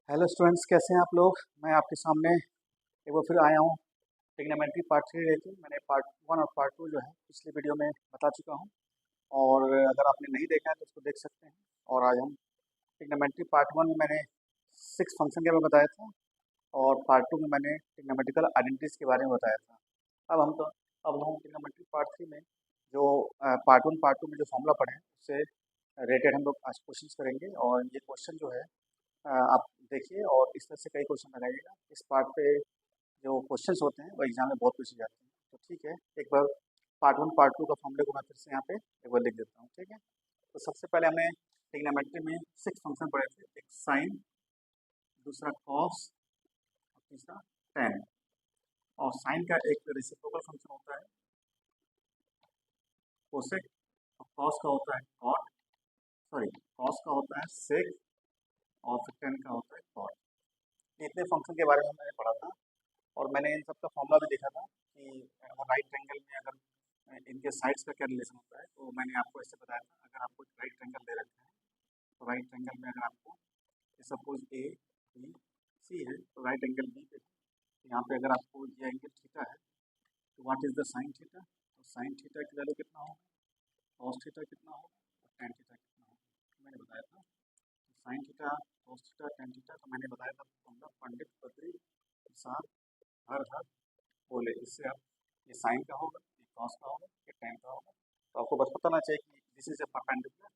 Hello students, कैसे हैं आप लोग। मैं आपके सामने एक बार फिर आया हूँ। ट्रिग्नोमेट्री पार्ट 3 लेके मैंने पार्ट 1 और पार्ट 2 जो है पिछली वीडियो में बता चुका हूँ। और अगर आपने नहीं देखा है तो उसको देख सकते हैं। और आज हम ट्रिग्नोमेट्री पार्ट 1 में मैंने 6 फंक्शन के बारे में बताया था, और पार्ट 2 में मैंने ट्रिग्नोमेट्रिकल आइडेंटिटीज के बारे में बताया था। अब हम ट्रिग्नोमेट्री पार्ट 3 में जो पार्ट 1 पार्ट 2 में जो फॉर्मूला पढ़े हैं उससे रिलेटेड हम लोग आज क्वेश्चन करेंगे। और ये क्वेश्चन जो है आप देखिए और इस तरह से कई क्वेश्चन लगाइएगा। इस पार्ट पे जो क्वेश्चंस होते हैं वो एग्जाम में बहुत पूछे जाते हैं। तो ठीक है, एक बार पार्ट 1 पार्ट 2 का फॉर्मूले को मैं फिर से यहाँ पे एक बार लिख देता हूँ। ठीक है, तो सबसे पहले हमने ट्रिग्नोमेट्री में 6 फंक्शन पढ़े थे। एक साइन, दूसरा कॉस और तीसरा टेन। और साइन का एक रेसिप्रोकल फंक्शन होता है कोसेक, और कॉस का होता है कॉट, सॉरी कॉस का होता है सेक, और फिर टेन का होता है कॉट। इतने फंक्शन के बारे में मैंने पढ़ा था, और मैंने इन सब का फॉर्मूला भी देखा था कि अगर राइट एंगल में अगर इनके साइड्स का क्या रिलेशन होता है। तो मैंने आपको ऐसे बताया था, अगर आपको राइट एंगल दे रखा है तो राइट एंगल में अगर आपको सपोज ए बी सी है तो राइट एंगल बी पे है। तो यहाँ पे अगर आपको ये एंगल थीटा है तो what is the sine theta. तो साइन थीटा की वैल्यू कितना होगा, कॉस थीटा कितना होगा, और टेन थीटा कितना होगा, तो मैंने बताया था। Sine theta, cos theta, ten theta, तो मैंने बताया था फॉर्मूला पंडित बद्री प्रसाद हर हर बोले। इससे आप ये साइन का होगा, ये कॉस का होगा, ये टेन का होगा। तो आपको बस पता होना चाहिए कि this is A perpendicular,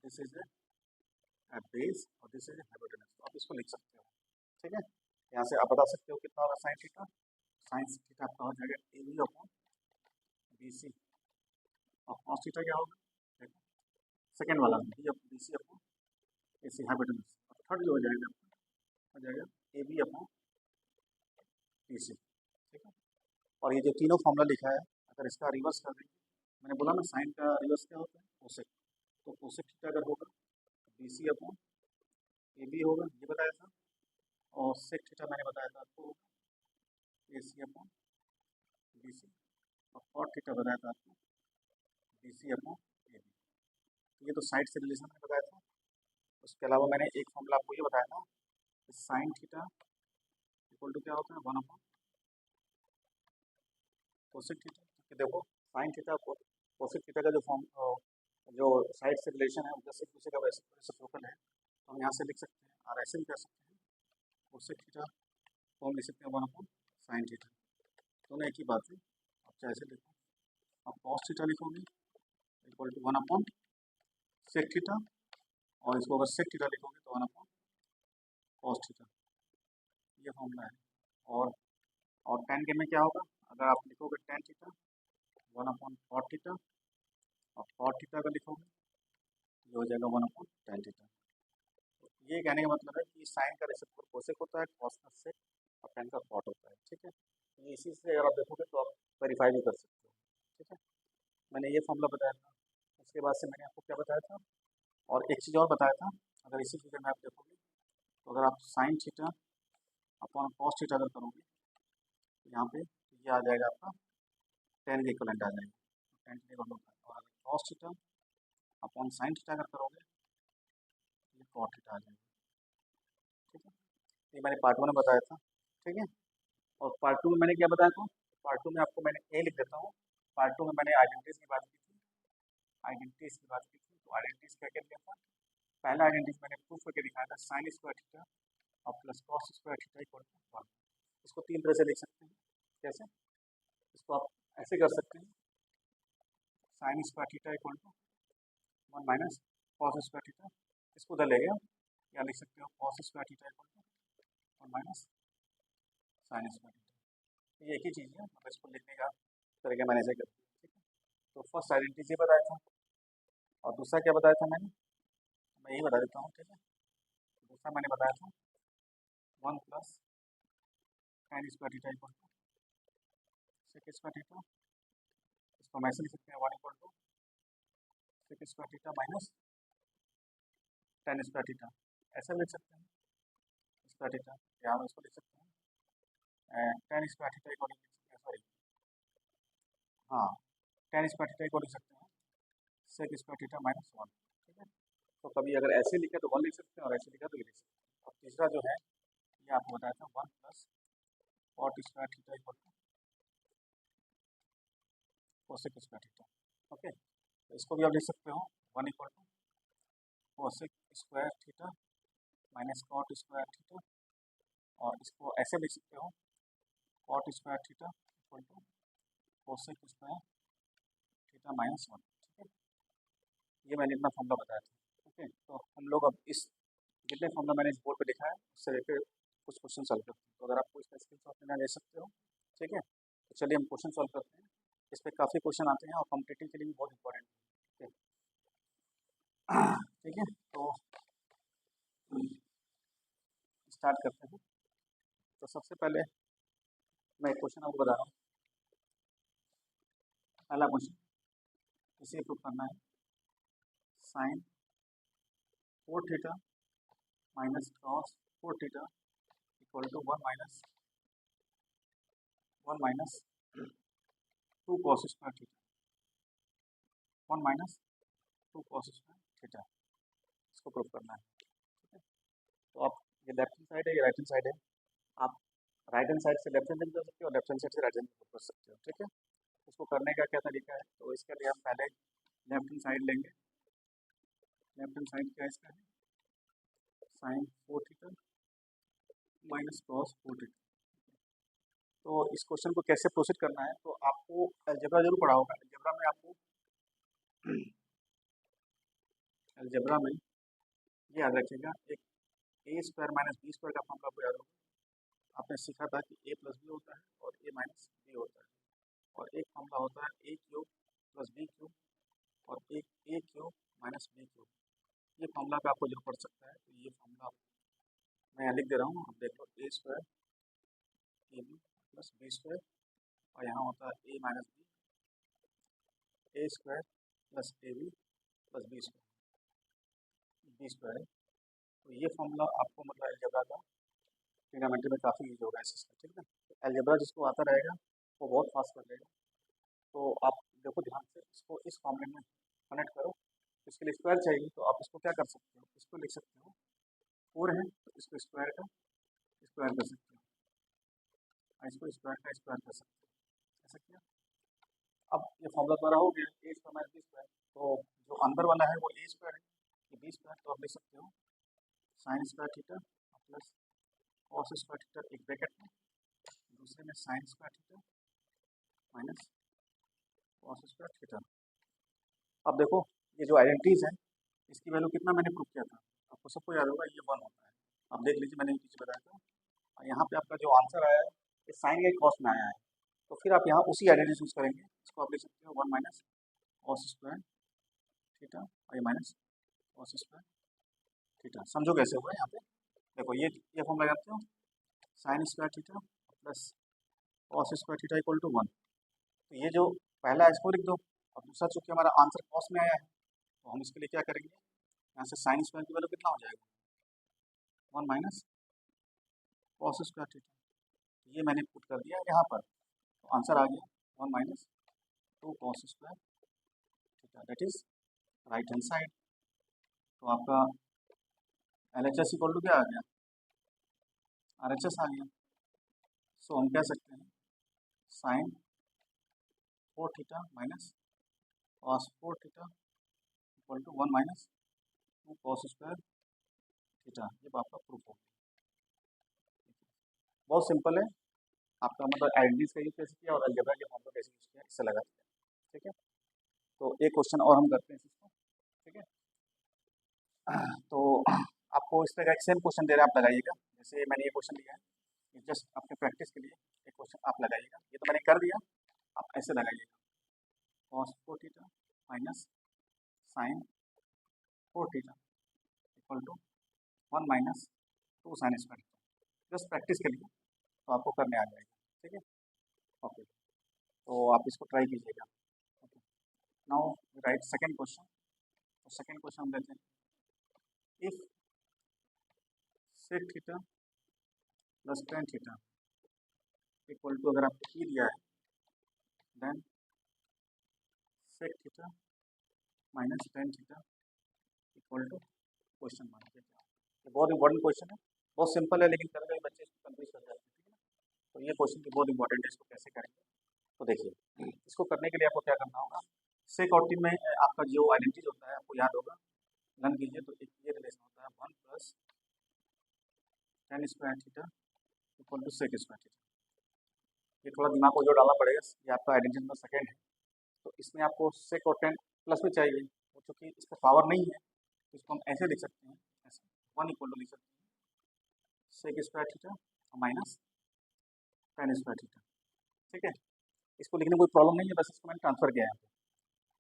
this is A base, और दिस इज ए हाइपोटेनस। तो आप इसको लिख सकते हो। ठीक है, यहाँ से आप बता सकते हो कितना होगा साइन थीटा। साइन थीटा आपका हो जाएगा A B upon B C. और कॉस थीटा क्या होगा, सेकेंड वाला B upon B C upon A C hypotenuse. और थर्ड जो हो जाएगा आपका हो जाएगा A B upon B C. ठीक है, और ये जो तीनों फॉर्मूला लिखा है अगर इसका रिवर्स कर देंगे, मैंने बोला ना साइन का रिवर्स क्या होता है कोसेक। तो कोसेक थीटा अगर होगा B C upon A B होगा, ये बताया था। और सेक थीटा मैंने बताया था आपको होगा ए सी अपॉन बी सी। और कॉट थीटा बताया था आपको B C upon A B. तो ये तो साइड से रिलेशन मैंने बताया था। उसके अलावा मैंने एक फॉर्मूला आपको ये बताया था कि साइन थीटा इक्वल टू क्या होता है, वन अपॉन कोसेक थीटा। क्योंकि देखो साइन थीटा कोसेक थीटा का जो फॉर्म जो साइड से रिलेशन है जैसे एक दूसरे का रेसिप्रोकल है, तो हम यहाँ से लिख सकते हैं और ऐसे भी कर सकते हैं। कोसेक थीटा को हम लिख सकते हैं वन अपॉन साइन थीटा। दोनों एक ही बात है, आप चाहे ऐसे लिखो। आप कॉस थीटा लिखोगे equal to one upon sec theta, और इसको अगर सेक थीटा लिखोगे तो वन अपॉन कॉस थीटा। ये फॉर्मूला है। और टेन के में क्या होगा, अगर आप लिखोगे tan theta one upon cot theta, और कॉट थीटा अगर लिखोगे ये हो जाएगा वन अपॉन टेन थीटा। तो ये कहने का मतलब है कि साइन का रेसिप्रोकल कोसेक होता है, कॉस का सेक, और टेन का कॉट होता है। ठीक है, ये इसी से अगर आप देखोगे तो आप वेरीफाई भी कर सकते हो। ठीक है, मैंने ये फॉर्मूला बताया था। उसके बाद से मैंने आपको क्या बताया था, और एक चीज़ और बताया था। अगर इसी फिगर में आप देखोगे तो अगर आप sign theta upon cos theta अगर करोगे तो यहाँ पे ये आ जाएगा आपका टेन के इक्वलेंट आ जाएगा, टेन के इक्वल होता है। और अगर cos theta upon sine theta अगर करोगे तो ये कॉट थीटा आ जाएगा। ठीक है, ये मैंने पार्ट 1 में बताया था। ठीक है, और पार्ट 2 में मैंने क्या बताया था, पार्ट 2 में आपको मैंने ए लिख देता हूँ। पार्ट 2 में मैंने आइडेंटिटीज की बात की थी, आइडेंटिटीज की बात की थी। तो आइडेंटिटीज क्या क्या दिया था, पहला आइडेंटिटी मैंने प्रूफ करके दिखाया था, साइन स्क्वायर थीटा और plus cos square theta equal to one. इसको तीन तरह से लिख सकते हैं। कैसे, इसको आप ऐसे कर सकते हैं, sine square theta equal to one minus cos square theta. इसको उधर ले गया, या लिख सकते हो cos square theta equal to one minus sine square theta. ये एक ही चीज़ है, मतलब इसको लिखने का तरीका मैंने ऐसे कर दिया। ठीक है, तो फर्स्ट आइडेंटिटी बताया था, और दूसरा क्या बताया था मैंने, मैं यही बता देता हूँ। ठीक है, दूसरा मैंने बताया था one plus sine square theta equal to sec square theta. इसको हम ऐसे लिख सकते हैं one equal to sec square theta minus tan square theta. ऐसा लिख सकते हैं स्क्वायर थीटा, या हम इसको लिख सकते हैं टेन स्क्वायर थीटा इक्वल लिख सकते हैं, सॉरी हाँ टेन स्क्वायर थीटा इक्वल लिख सकते हैं sec square theta minus one. ठीक है, तो कभी अगर ऐसे लिखे तो वन लिख सकते हैं, और ऐसे लिखा तो ये लिख सकते हैं। और तीसरा जो है कोसेक स्क्वायर थीटा। ओके, तो इसको भी आप लिख सकते हो 1 equal to cosec square theta minus cot square theta, और इसको ऐसे लिख सकते हो cot square theta equal to cosec square theta minus 1। ठीक है, ये मैंने इतना फॉर्मूला बताया था। ओके, तो हम लोग अब इस जितने फॉर्मूला मैंने इस बोर्ड पे लिखा है उससे रिलेटेड कुछ क्वेश्चन सॉल्व करते हैं। तो अगर आपको इसका स्क्रीनशॉट लेना ले सकते हो। ठीक है, तो चलिए हम क्वेश्चन सॉल्व करते हैं। इस पर काफ़ी क्वेश्चन आते हैं और कॉम्पिटिटिव के लिए भी बहुत इंपॉर्टेंट है। ठीक है, तो स्टार्ट करते हैं। तो सबसे पहले मैं एक क्वेश्चन आपको बता रहा हूँ। पहला क्वेश्चन इसे प्रूव करना है, sine 4 theta minus cos 4 theta equal to 1 minus 2 cos square theta, 1 minus 2 cos square theta, इसको प्रूव करना है। ठीक है, तो आप ये लेफ्ट हैंड साइड है, ये राइट हैंड साइड है। आप राइट हैंड साइड से लेफ्ट हैंड कर सकते हो और लेफ्ट हैंड साइड से राइट हैंड कर सकते हो। ठीक है, इसको करने का क्या तरीका है, तो इसके लिए हम पहले लेफ्ट हैंड साइड लेंगे। लेफ्ट हैंड साइड क्या इसका है, sine 4 theta minus cos 4 theta. तो इस क्वेश्चन को कैसे प्रोसीड करना है, तो आपको अलजेब्रा जरूर पढ़ा होगा। अलजेब्रा में आपको अलजेब्रा में ये याद रखिएगा, एक ए स्क्वायर माइनस बी स्क्वायर का फॉर्मूला आपको याद होगा। आपने सीखा था कि ए प्लस बी होता है और ए माइनस बी होता है, और एक फॉर्मूला होता है ए क्यूब प्लस बी क्यूब और एक ए क्यूब माइनस बी क्यूब। ये फॉर्मूला पे आपको जरूर पढ़ सकता है, तो ये फॉर्मूला मैं यहाँ लिख दे रहा हूँ, आप देख लो। A square A B plus B square, और यहाँ होता है A minus B, A square plus A B plus B square है। तो ये फॉर्मूला आपको मतलब अलजेब्रा का ट्रिग्नोमेट्री में काफ़ी यूज होगा इसका। ठीक है, तो अलजेब्रा जिसको आता रहेगा वो बहुत फास्ट कर लेगा। तो आप देखो ध्यान से, इसको इस फॉर्मूले में कनेक्ट करो। इसके लिए स्क्वायर चाहिए, तो आप इसको क्या कर सकते हो, इसको लिख सकते हो 4 है तो इसको स्क्वायर का स्क्वायर कर सकते हो, इसको स्क्वायर का स्क्वायर कर सकते हो, ऐसा किया। अब ये फॉर्मूला द्वारा हो गया ए स्क्वायर माइनस बी स्क्वायर, तो जो अंदर वाला है वो ए स्क्वायर है, ये बी स्क्वायर, तो आप लिख सकते हो sine square theta plus cos square theta एक ब्रैकेट में, दूसरे में sign square theta minus cos square theta. अब देखो ये जो आइडेंटिटीज है इसकी वैल्यू कितना मैंने प्रूव किया था, आपको सबको याद होगा, ये 1 होता है। अब देख लीजिए मैंने पीछे बताया था, और यहाँ पे आपका जो आंसर आया है ये साइन या कॉस में आया है, तो फिर आप यहाँ उसी आइडेंटिटी यूज करेंगे। इसको आप लिख सकते हो 1 माइनस कॉस स्क्वायर थीटा और ये माइनस कॉस स्क्वायर थीटा। समझो कैसे हुआ यहाँ पे, देखो ये फॉर्म लगाते हो, sine square theta plus cos square theta equal to 1। तो ये जो पहला है इसको लिख दो, और दूसरा चूंकि हमारा आंसर कॉस में आया है तो हम इसके लिए क्या करेंगे, यहाँ से साइन स्क्वायर की वैल्यू कितना हो जाएगा, 1 माइनस कॉस स्क्वायर थीटा। ये मैंने पुट कर दिया यहाँ पर, तो आंसर आ गया 1 minus 2 cos square theta, that is right hand side. तो आपका L H S equal to क्या आ गया, आर एच एस आ गया। सो हम कह सकते हैं sine 4 theta minus cos 4 theta equal to 1 minus 2 cos square theta. ये आपका प्रूफ हो गया, बहुत सिंपल है। आपका मतलब आइडेंटिटीज का यूज कैसे किया और अलजेब्रा के फॉर्मूला कैसे यूज किया, इससे लगा दिया। ठीक है, तो एक क्वेश्चन और हम करते हैं इसको। ठीक है, तो आपको इस तरह का एक सेम क्वेश्चन दे रहा है, आप लगाइएगा। जैसे मैंने ये क्वेश्चन लिया है, जस्ट अपने प्रैक्टिस के लिए एक क्वेश्चन आप लगाइएगा। ये तो मैंने कर दिया, आप ऐसे लगाइएगा cos 4 theta minus sine 4 theta equal to 1 minus 2 sine square theta. Just practice के लिए, तो आपको करने आ जाएगा। ठीक है, ओके, तो आप इसको ट्राई कीजिएगा। Okay, now right second question. तो सेकेंड क्वेश्चन हम लेते हैं, if sec theta plus tan theta equal to, अगर आपको ई दिया है then sec theta minus tan theta equal to question mark. ये बहुत इंपॉर्टेंट क्वेश्चन है, बहुत सिंपल है, लेकिन कभी कभी बच्चे इसको कंफ्यूज कर जाते हैं। ठीक है ना, तो ये क्वेश्चन भी बहुत इंपॉर्टेंट है, इसको कैसे करेंगे तो देखिए इसको करने के लिए आपको क्या करना होगा, सेक और टीम में आपका जो आइडेंटिटी होता है आपको याद होगा, लर्न कीजिए तो एक ये रिलेशन होता है 1 plus tan square theta equal to sec square theta. ये थोड़ा दिमाग को जो डालना पड़ेगा, ये आपका आइडेंटिटी नंबर सेकेंड है, तो इसमें आपको सेक और टेन प्लस में चाहिए, वो चूँकि इसका पावर नहीं है तो इसको हम ऐसे लिख सकते हैं, ऐसे 1 इक्वल टू लिख सकते हैं sec square theta minus tan square theta. ठीक है, इसको लिखने में कोई प्रॉब्लम नहीं है, बस इसको मैंने ट्रांसफर किया है।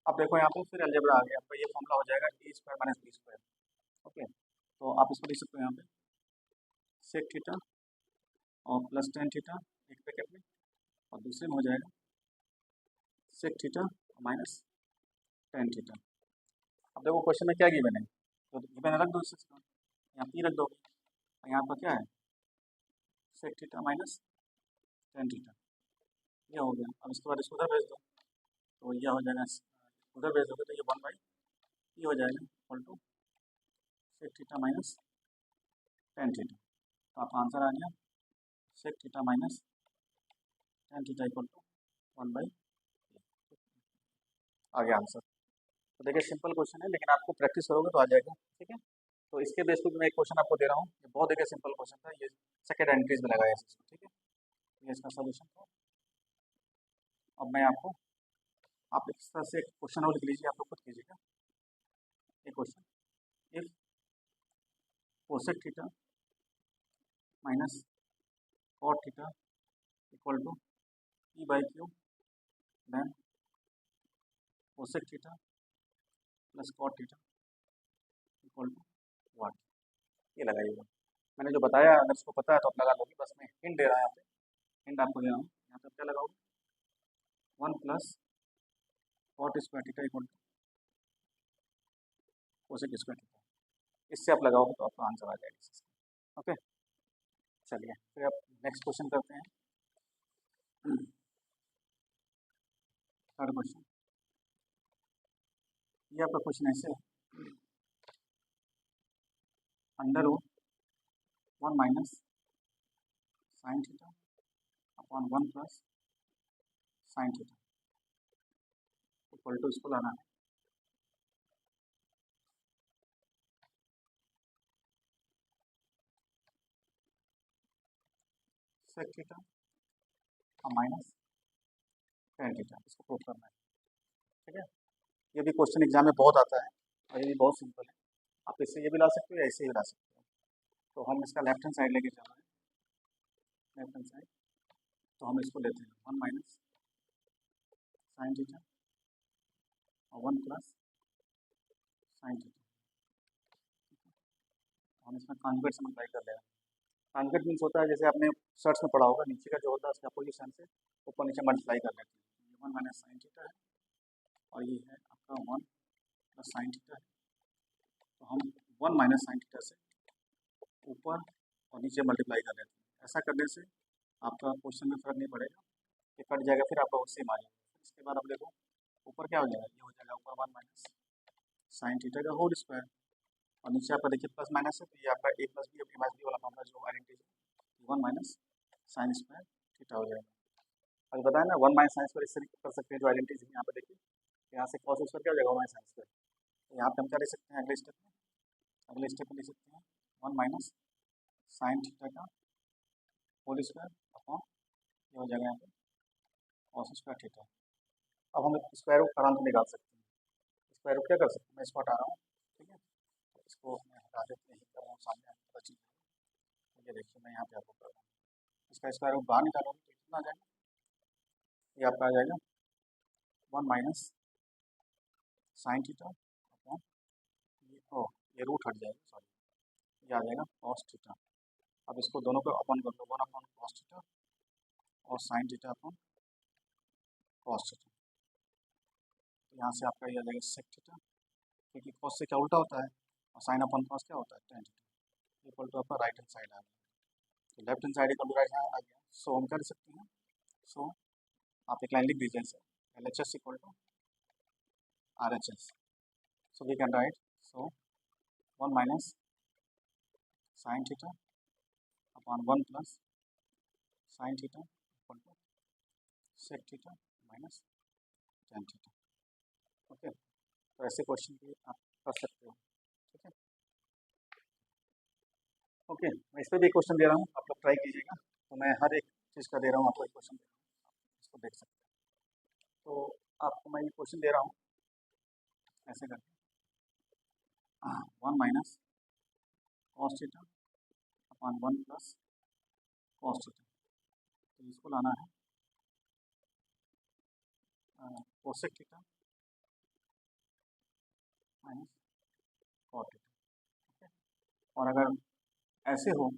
अब देखो यहाँ पे फिर अलजेब्रा आ गया, आपका ये फॉर्मूला हो जाएगा A square minus B square. Okay, तो आप इसको लिख सकते हो यहाँ पे सेक थीटा और प्लस टेन थीटा एक पैकेट में, और दूसरे में हो जाएगा sec theta minus tan theta. अब देखो क्वेश्चन में क्या गिवन है, तो गिवन रख दो इसका, यहाँ पी रख दो, और यहाँ पर क्या है sec theta minus tan theta, ये हो गया। अब इसके बाद इसको उधर भेज दो, तो यह हो जाएगा, उधर भेज दोगे तो ये 1 बाई ये हो जाएगा equal to sec theta minus tan theta. तो आपका आंसर आ गया sec theta minus tan theta equal to 1/, आ गया आंसर। तो देखिए सिंपल क्वेश्चन है, लेकिन आपको प्रैक्टिस करोगे तो आ जाएगा। ठीक है, तो इसके बेस पर मैं एक क्वेश्चन आपको दे रहा हूँ, ये बहुत देखिए सिंपल क्वेश्चन था, ये सेकेंड एंट्रीज में लगाया है। ठीक है, ये इसका सोल्यूशन था। अब मैं आपको, आप इस तरह से एक क्वेश्चन और लिख लीजिए, आप लोग खुद कीजिएगा। एक question, if cosec theta minus cot theta equal to E by Q, then cosec theta plus cot theta equal to what, ये लगाइएगा। मैंने जो बताया अगर इसको पता है तो आप लगा लोगे, बस मैं हिंट दे रहा है यहाँ पे, हिंट आपको दे रहा हूँ। यहाँ पे क्या लगाओगे 1 plus cot square theta equal to cosec square theta, इससे आप लगाओगे तो आपका आंसर आ जाएगा। ओके, चलिए फिर आप नेक्स्ट क्वेश्चन करते हैं। थर्ड क्वेश्चन, ये आपका क्वेश्चन ऐसे है, under root 1 minus sine theta upon 1 plus sine theta equal to, इसको लाना है सेक थीटा और माइनस टेन थीटा, इसको प्रूव करना है। ठीक है, ये भी क्वेश्चन एग्जाम में बहुत आता है और ये भी बहुत सिंपल है, आप इससे ये भी ला सकते हो या ऐसे ही ला सकते हो। तो हम इसका लेफ्ट हैंड साइड लेके चल रहे हैं, लेफ्ट हैंड साइड, तो हम इसको लेते हैं 1 माइनस साइन थीटा और 1 प्लस साइन थीटा, हम इसमें कॉन्जुगेट से मल्टीप्लाई कर लेंगे। कॉन्जुगेट मीन्स होता है, जैसे आपने सर्च में पढ़ा होगा, नीचे का जो होता है उसके अपोजिशन से ऊपर नीचे मल्टीप्लाई कर लेते हैं। ये 1 माइनस साइन थीटा है और ये है आपका 1 प्लस साइन थीटा है, तो हम 1 माइनस साइन थीटा से ऊपर और नीचे मल्टीप्लाई कर लेते हैं। ऐसा करने से आपका क्वेश्चन में फर्क नहीं पड़ेगा, ये कट जाएगा, फिर आपका सेम आ जाएगा। इसके बाद आप देखो ऊपर क्या हो जाएगा, ये हो जाएगा ऊपर 1 माइनस साइन थीटा का होल स्क्वायर, और नीचे आपका देखिए प्लस माइनस है, तो ये आपका ए प्लस बी वाला फॉर्मूला जो identity 1 minus sine square theta हो जाएगा। अभी बताया ना 1 माइनस साइन स्क्वायर इससे कर सकते हैं, जो आइडेंटिटी यहाँ पे देखिए, यहाँ से कॉस स्क्वायर क्या हो जाएगा 1 माइनस साइन स्क्वायर, तो यहाँ पे हम क्या लिख सकते हैं, अगले स्टेप में लिख सकते हैं 1 माइनस साइन थीटा का होल स्क्वायर अपॉन ये हो जाएगा यहाँ पे कॉस स्क्वायर थीटा। अब हम स्क्वायर रूट आराम से निकाल सकते हैं, स्क्वायर रूट क्या कर सकते हैं, मैं इसको हटा रहा हूँ। ठीक है, तो इसको मैं हटा देते हैं, सामने आपको पता चल जाएगा। ये देखिए मैं यहाँ पे आपको कर रहा हूँ, इसका स्क्वायर रूट बाहर निकालोगे तो कितना आ जाएगा, ये आपका आ जाएगा 1 माइनस साइन थीटा अपॉन ये रूट हट जाएगा, सॉरी, ये आ जाएगा कॉस थीटा। अब इसको दोनों को अपन कर लो, 1 अपॉन कॉस थीटा और sign theta upon cos theta, तो यहाँ से आपका ये आ जाएगा सेक थीटा, क्योंकि कॉस से क्या उल्टा होता है, और साइन अपॉन कॉस क्या होता है टेन थीटा, इक्वल टू आपका राइट हैंड साइड आ गया, तो left hand side equal to right hand आ गया। सो हम कर सकते हैं, सो आप एक लाइन लिख दीजिए इसे, LHS equal to RHS, so we can write, so 1 minus sin theta upon 1 plus sin theta equal to sec theta minus tan theta. Okay, तो ऐसे क्वेश्चन भी आप कर सकते हो। ठीक है, ओके, मैं इस पर भी एक क्वेश्चन दे रहा हूँ, आप लोग ट्राई कीजिएगा। तो मैं हर एक चीज़ का दे रहा हूँ, आपको एक क्वेश्चन दे रहा हूँ, इसको देख सकते हैं। तो आपको मैं ये क्वेश्चन दे रहा हूँ ऐसे करके, 1 minus cos theta upon 1 plus cos theta. तो इसको लाना है cosec theta minus cot theta. और अगर ऐसे हो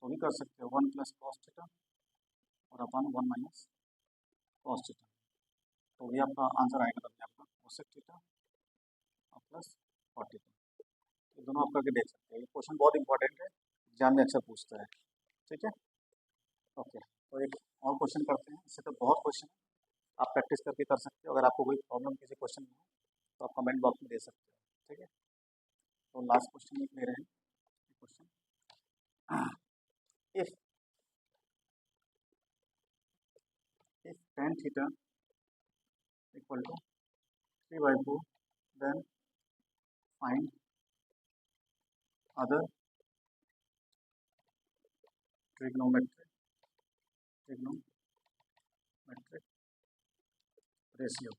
तो भी कर सकते हो, 1 प्लस कॉस थीटा और अपॉन 1 माइनस कॉस थीटा। तो भी आपका आंसर आएगा, तभी आपका कोसेक थीटा और प्लस कॉट थीटा। ये दोनों आप करके देख सकते हैं। ये क्वेश्चन बहुत इंपॉर्टेंट है, एग्जाम में अक्सर पूछता है। ठीक है, ओके, तो एक और क्वेश्चन करते हैं। इससे तो बहुत क्वेश्चन है, आप प्रैक्टिस करके कर सकते हो। अगर आपको कोई प्रॉब्लम किसी क्वेश्चन में हो तो आप कमेंट बॉक्स में दे सकते हो। ठीक है, तो लास्ट क्वेश्चन एक ले रहे हैं question, if tan theta equal to 3/4, then find other trigonometric ratio.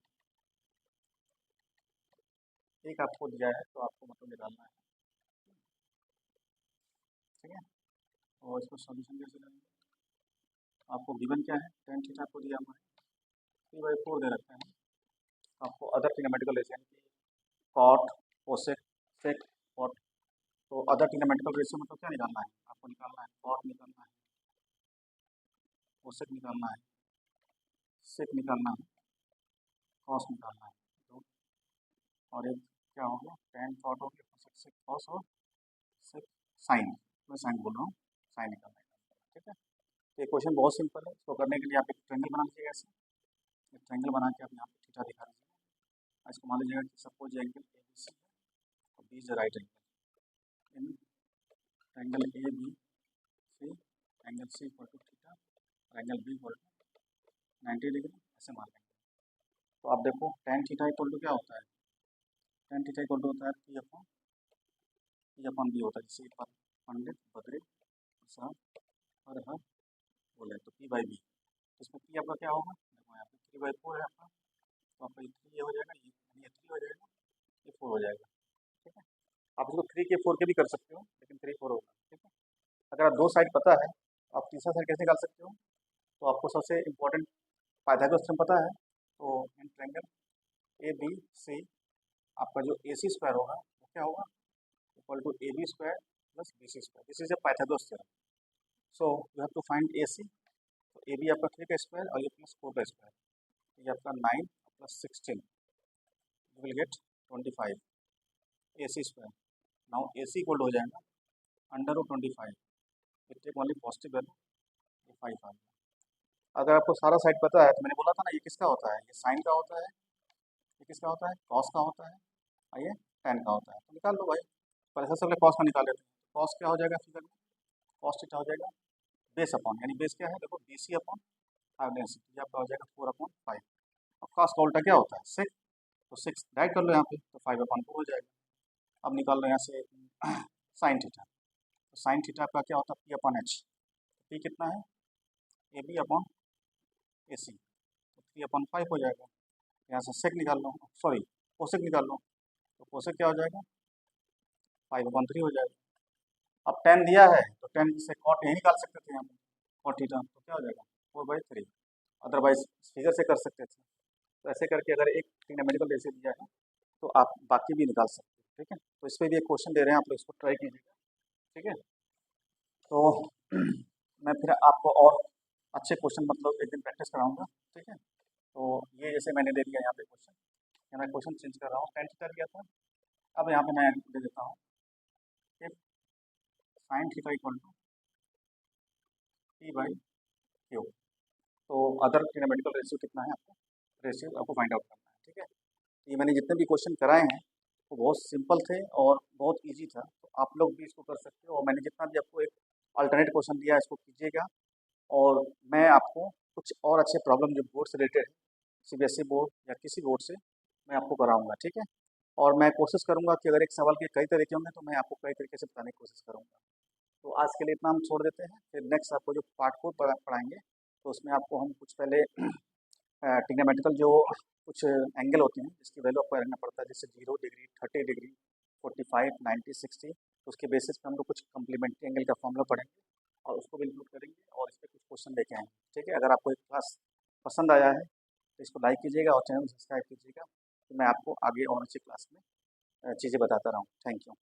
एक आपको दिया है तो आपको मतलब निकालना है। ठीक है, और इसको सॉल्यूशन कैसे करेंगे? आपको गिवन क्या है, tan थीटा आपको दिया हुआ है, 3/4 दे रखा है। आपको अदर ट्रिग्नोमेट्रिकल रेशियो यानी कि कॉट, कोसेक, सेक, कॉट, तो अदर ट्रिग्नोमेट्रिकल रेशियो मतलब क्या निकालना है? आपको निकालना है कॉट निकालना है, कोसेक निकालना है, सेक निकालना है, कॉस निकालना है। तो और एक क्या हो गया, टेन कॉट हो गया, कोसेक सेक कॉस और सेक साइन। मैं साइन बोल रहा हूँ, साइन निकालना है। ठीक है, तो ये क्वेश्चन बहुत सिंपल है। इसको करने के लिए आप एक ट्रायंगल बना लीजिएगा। ऐसे एक ट्रायंगल बना के आप यहाँ पे थीटा दिखा दीजिएगा। इसको मान लीजिएगा कि suppose angle A B C है और B is the right angle in triangle A B C, angle C equal to theta और angle B equal to 90 degree, ऐसे मान लेंगे। तो आप देखो टेन थीटा इक्वल टू क्या होता है, टेन थीटा इक्वल टू होता है पी अपॉन बी होता है, जिसे पर पंडित बद्री साहब हर हर बोले तो पी बाई बी। तो इसमें पी आपका क्या होगा, देखो यहाँ पे 3/4 है आपका, तो आपका ये 3 हो जाएगा, ये 3 हो जाएगा, ये 4 हो जाएगा। ठीक है, आप इसको 3 के 4 के भी कर सकते हो, लेकिन 3 4 होगा। ठीक है, अगर आप दो साइड पता है तो आप तीसरा साइड कैसे निकाल सकते हो? तो आपको सबसे इम्पोर्टेंट पाइथागोरस थ्योरम पता है। तो इन ट्रायंगल ए बी सी आपका जो ए सी स्क्वायर होगा वो क्या होगा, equal to A B square plus B C square. This is a Pythagoras theorem. So you have to find A C. तो ए बी आपका 3 का स्क्वायर और ये प्लस 4 का स्क्वायर, तो ये आपका 9 plus 16, you will get 25 A C square. Now A C equal हो जाएगा under root 25, it take only positive value, ये 5 आ गया। अगर आपको सारा साइड पता है तो मैंने बोला था ना, ये किसका होता है, ये साइन का होता है, ये किसका होता है, कॉस का होता है, और ये टेन का होता है। तो निकाल लो भाई, पर ऐसा सबसे कॉस का निकाल लेते हैं। कॉस क्या हो जाएगा फिगर में, कॉस थीटा हो जाएगा बेस अपॉन, यानी बेस क्या है देखो, B C upon five density, ये आपका हो जाएगा 4/5। और कॉस का उल्टा क्या होता है, 6, तो 6 राइट कर लो यहाँ पे, तो 5/4 हो जाएगा। अब निकाल लो यहाँ से साइन थीटा। तो साइन थीटा आपका क्या होता है, पी अपॉन एच। पी कितना है, ए बी अपॉन ए सी, तो 3/5 हो जाएगा। यहाँ से सेक निकाल लो, सॉरी कोसेक निकाल लो, तो कोसेक क्या हो जाएगा, 5/3 हो जाएगा। अब टेन दिया है तो टेन से कॉट यही निकाल सकते थे यहाँ पे, कॉट थीटा, तो क्या हो जाएगा 4/3। अदरवाइज फिगर से कर सकते थे। तो ऐसे करके अगर एक ट्रिग्नोमेट्रिकल रेशियो दिया है तो आप बाकी भी निकाल सकते हो। ठीक है, तो इस पर भी एक क्वेश्चन दे रहे हैं, आप लोग इसको ट्राई कीजिएगा। ठीक है, तो मैं फिर आपको और अच्छे क्वेश्चन मतलब एक दिन प्रैक्टिस कराऊंगा। ठीक है, तो ये जैसे मैंने दे दिया यहाँ पे क्वेश्चन, मैं क्वेश्चन चेंज कर रहा हूँ, टेन थीटा दिया था, अब यहाँ पे मैं दे देता हूँ कि sine theta equal to P by Q. तो अदर ट्रिग्नोमेट्रिकल रेशियो कितना है, आपको रेशियो आपको फाइंड आउट करना है। ठीक है, ये मैंने जितने भी क्वेश्चन कराए हैं वो बहुत सिंपल थे और बहुत इजी था, तो आप लोग भी इसको कर सकते हो। और मैंने जितना भी आपको एक अल्टरनेट क्वेश्चन दिया है इसको कीजिएगा, और मैं आपको कुछ और अच्छे प्रॉब्लम जो बोर्ड से रिलेटेड है, सीबीएसई बोर्ड या किसी बोर्ड से, मैं आपको कराऊंगा, ठीक है। और मैं कोशिश करूंगा कि अगर एक सवाल के कई तरीके होंगे तो मैं आपको कई तरीके से बताने की कोशिश करूंगा। तो आज के लिए इतना हम छोड़ देते हैं, फिर नेक्स्ट आपको जो पार्ट 4 पढ़ाएंगे, तो उसमें आपको हम कुछ पहले ट्रिग्नोमेट्रिकल जो कुछ एंगल होते हैं जिसकी वैल्यू आपको रखना पड़ता है, जैसे 0 डिग्री, 30 डिग्री, 45, 90, 60, तो उसके बेसिस पे हम लोग कुछ कम्प्लीमेंट्री एंगल का फॉर्मूला पढ़ेंगे और उसको भी इंक्लूड करेंगे और इस पर कुछ क्वेश्चन लेके आएंगे, ठीक है। अगर आपको ये क्लास पसंद आया है तो इसको लाइक कीजिएगा और चैनल सब्सक्राइब कीजिएगा, तो मैं आपको आगे और अच्छी क्लास में चीज़ें बताता रहूँ। Thank you.